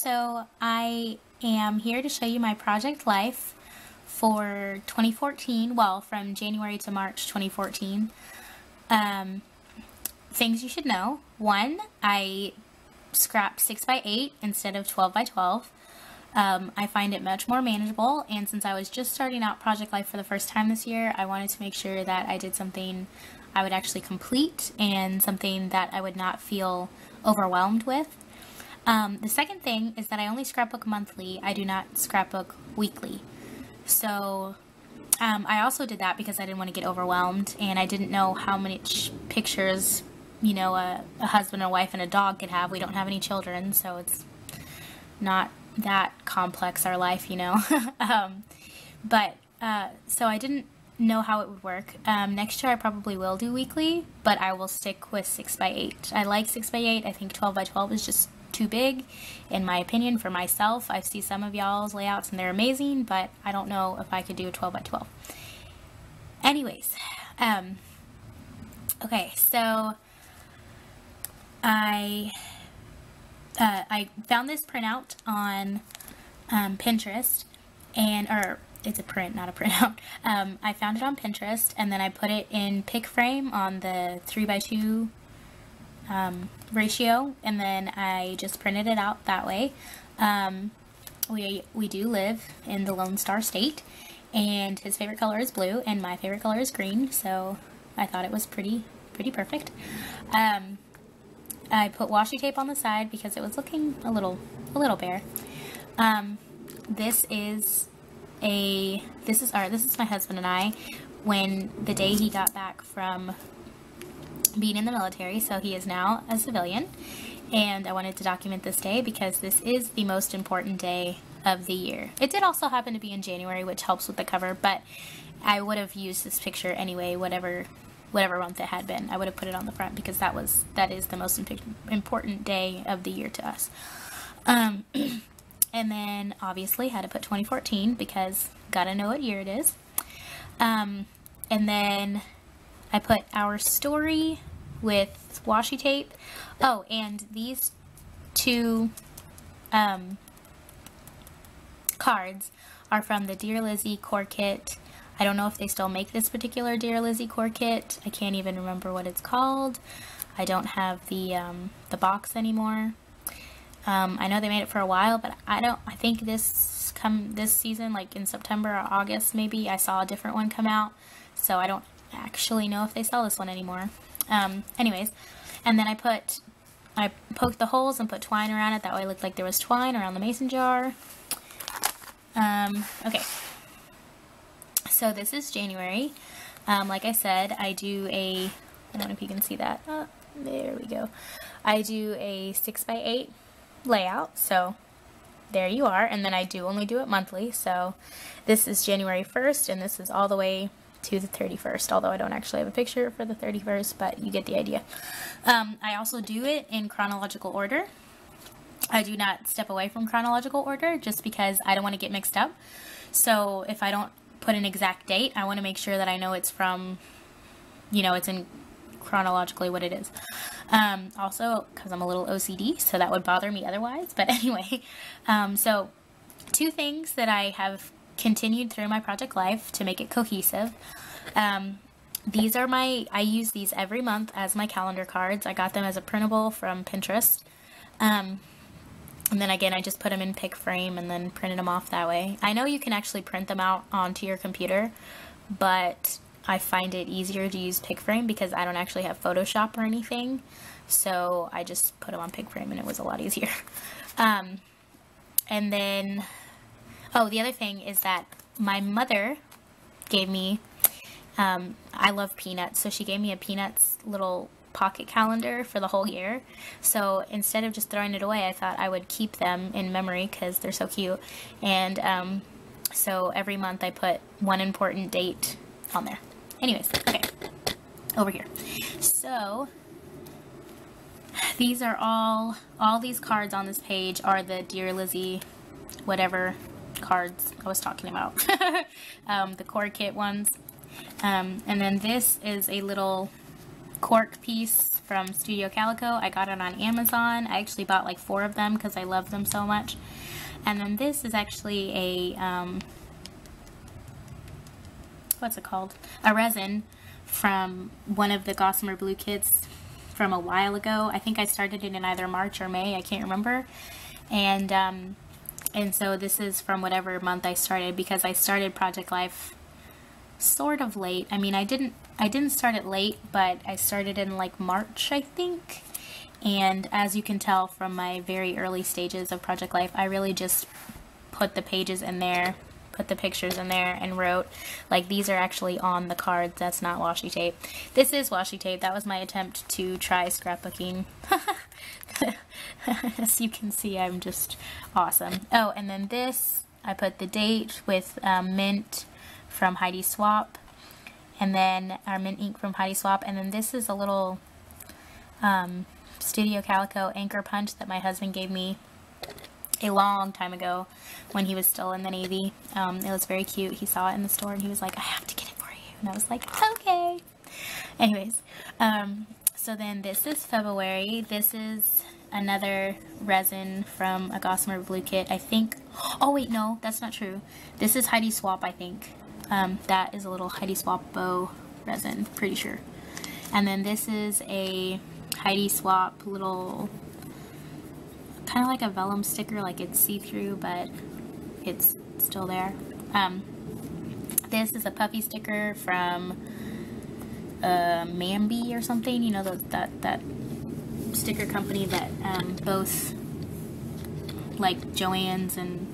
So I am here to show you my project life for 2014, well, from January to March 2014. Things you should know. One, I scrapped 6x8 instead of 12x12. I find it much more manageable, and since I was just starting out Project Life for the first time this year, I wanted to make sure that I did something I would actually complete and something that I would not feel overwhelmed with. The second thing is that I only scrapbook monthly. I do not scrapbook weekly. So I also did that because I didn't want to get overwhelmed, and I didn't know how many pictures, you know, a husband, a wife, and a dog could have. We don't have any children, so it's not that complex, our life, you know. So I didn't know how it would work. Next year I probably will do weekly, but I will stick with 6x8. I like 6x8. I think 12x12 is just too big, in my opinion, for myself. I see some of y'all's layouts and they're amazing, but I don't know if I could do a 12x12. Anyways, okay, so I found this printout on Pinterest, or it's a print, not a printout. I found it on Pinterest, and then I put it in pick frame on the 3x2 ratio, and then I just printed it out that way. We do live in the Lone Star State, and his favorite color is blue, and my favorite color is green, so I thought it was pretty perfect. I put washi tape on the side because it was looking a little bare. This is my husband and I when the day he got back from being in the military, so he is now a civilian, and I wanted to document this day because this is the most important day of the year. It did also happen to be in January, which helps with the cover, but I would have used this picture anyway, whatever month it had been. I would have put it on the front because that is the most important day of the year to us. And then obviously had to put 2014 because gotta know what year it is. And then I put our story with washi tape. Oh, and these two cards are from the Dear Lizzy core kit. I don't know if they still make this particular Dear Lizzy core kit. I can't even remember what it's called. I don't have the box anymore. I know they made it for a while, but I think this season, like in September or August maybe, I saw a different one come out. So I don't actually know if they sell this one anymore. Anyways, and then I poked the holes and put twine around it. That way it looked like there was twine around the mason jar. Okay. So this is January. Like I said, I don't know if you can see that. There we go. I do a 6x8 layout, so there you are. And then I do only do it monthly. So this is January 1st, and this is all the way to the 31st, although I don't actually have a picture for the 31st, but you get the idea. I also do it in chronological order. I do not step away from chronological order just because I don't want to get mixed up. So if I don't put an exact date, I want to make sure that I know it's from, you know, it's in chronologically what it is. Also, because I'm a little OCD, so that would bother me otherwise. But anyway, so two things that I have continued through my project life to make it cohesive. These are I use these every month as my calendar cards. I got them as a printable from Pinterest. And then again, I just put them in pick frame and then printed them off that way. I know you can actually print them out onto your computer, but I find it easier to use pick frame because I don't actually have Photoshop or anything. So I just put them on pick frame and it was a lot easier. And then, oh, the other thing is that my mother gave me, I love Peanuts, so she gave me a Peanuts little pocket calendar for the whole year. So instead of just throwing it away, I thought I would keep them in memory because they're so cute. And so every month I put one important date on there. Anyways, okay, over here. So these are all these cards on this page are the Dear Lizzy whatever cards I was talking about. The core kit ones. And then this is a little cork piece from Studio Calico. I got it on Amazon. I actually bought like 4 of them because I love them so much. And then this is actually a, what's it called? A resin from one of the Gossamer Blue kits from a while ago. I think I started it in either March or May, I can't remember. And so this is from whatever month I started, because I started Project Life sort of late. I mean, I didn't start it late, but I started in like March, I think. And as you can tell from my very early stages of Project Life, I really just put the pages in there, put the pictures in there, and wrote. Like, these are actually on the cards. That's not washi tape. This is washi tape. That was my attempt to try scrapbooking. As you can see, I'm just awesome. Oh, and then this, I put the date with mint from Heidi Swapp, and then our mint ink from Heidi Swapp, and then this is a little Studio Calico anchor punch that my husband gave me a long time ago when he was still in the Navy. It was very cute. He saw it in the store and he was like, I have to get it for you. And I was like, okay. Anyways, so then this is February. This is another resin from a Gossamer Blue kit, I think. Oh wait, no, that's not true. This is Heidi Swapp, I think. That is a little Heidi Swapp bow resin, pretty sure. And then this is a Heidi Swapp little, kind of like a vellum sticker, like it's see-through, but it's still there. This is a puffy sticker from Mambi or something, you know, that sticker company that both like Joann's and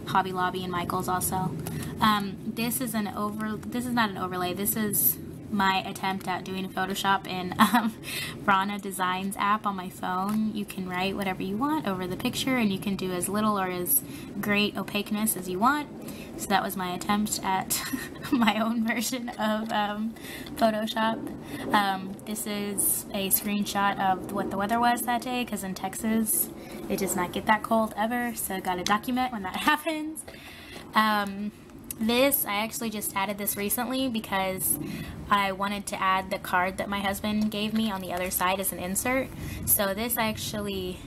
Hobby Lobby and Michael's also. This is not an overlay. This is my attempt at doing Photoshop in Brana Designs app on my phone. You can write whatever you want over the picture, and you can do as little or as great opaqueness as you want. So that was my attempt at my own version of Photoshop. This is a screenshot of what the weather was that day, because in Texas it does not get that cold ever, so I gotta document when that happens. This, I actually just added this recently because I wanted to add the card that my husband gave me on the other side as an insert. So this I actually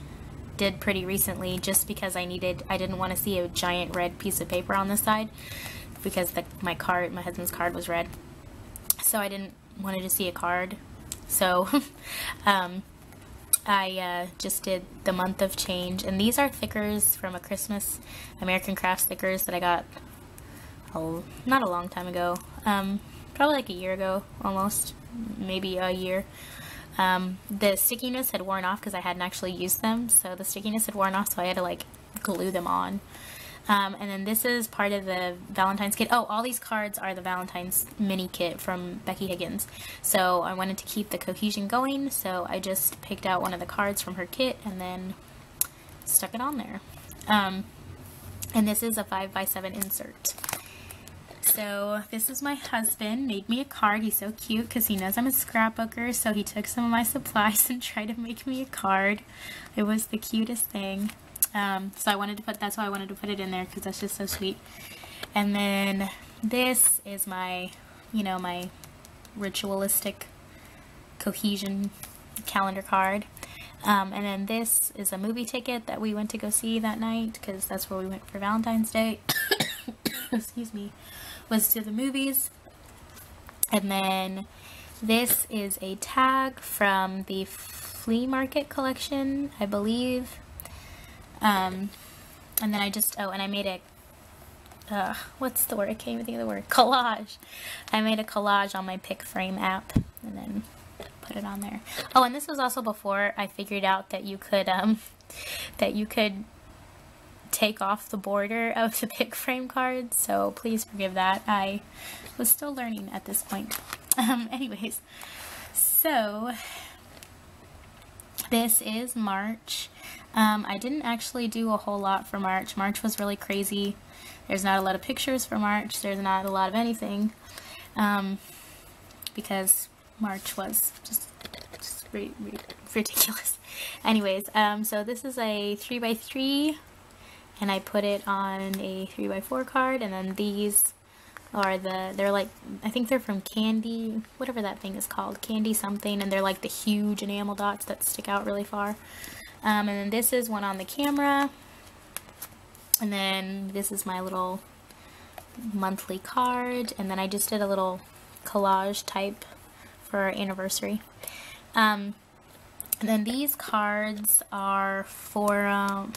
did pretty recently just because I didn't want to see a giant red piece of paper on this side, because my husband's card was red. So I didn't want to just see a card. So I just did the month of change, and these are thickers from a Christmas American Crafts stickers that I got not a long time ago, probably like a year ago, almost, maybe a year. The stickiness had worn off because I hadn't actually used them, so the stickiness had worn off, so I had to like glue them on. And then this is part of the Valentine's kit. Oh, all these cards are the Valentine's mini kit from Becky Higgins. So I wanted to keep the cohesion going, so I just picked out one of the cards from her kit and then stuck it on there. And this is a 5x7 insert. So this is my husband, made me a card. He's so cute because he knows I'm a scrapbooker, so he took some of my supplies and tried to make me a card. It was the cutest thing. So I wanted to that's why I wanted to put it in there, because that's just so sweet. And then this is my, you know, my ritualistic cohesion calendar card. And then this is a movie ticket that we went to go see that night, because that's where we went for Valentine's Day. Excuse me. Was to the movies. And then this is a tag from the flea market collection, I believe. And then I just, and I made a, what's the word? I can't even think of the word. Collage. I made a collage on my Pick Frame app and then put it on there. Oh, and this was also before I figured out that you could take off the border of the Pick Frame cards, so please forgive that. I was still learning at this point. Anyways, so this is March. I didn't actually do a whole lot for March. March was really crazy. There's not a lot of pictures for March. There's not a lot of anything, because March was just ridiculous. Anyways, so this is a 3x3, and I put it on a 3x4 card, and then these or they're like, I think they're from Candy, whatever that thing is called, Candy something, and they're like the huge enamel dots that stick out really far. And then this is one on the camera, and then this is my little monthly card, and then I just did a little collage type for our anniversary. And then these cards are from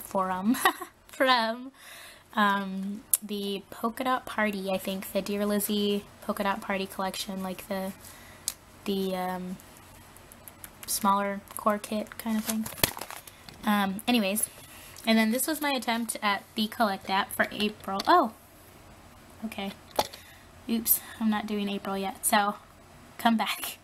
the Polka Dot Party, I think, the Dear Lizzie Polka Dot Party collection, like the smaller core kit kind of thing. Anyways, and then this was my attempt at the Collect app for April. Oh, okay. Oops, I'm not doing April yet, so come back.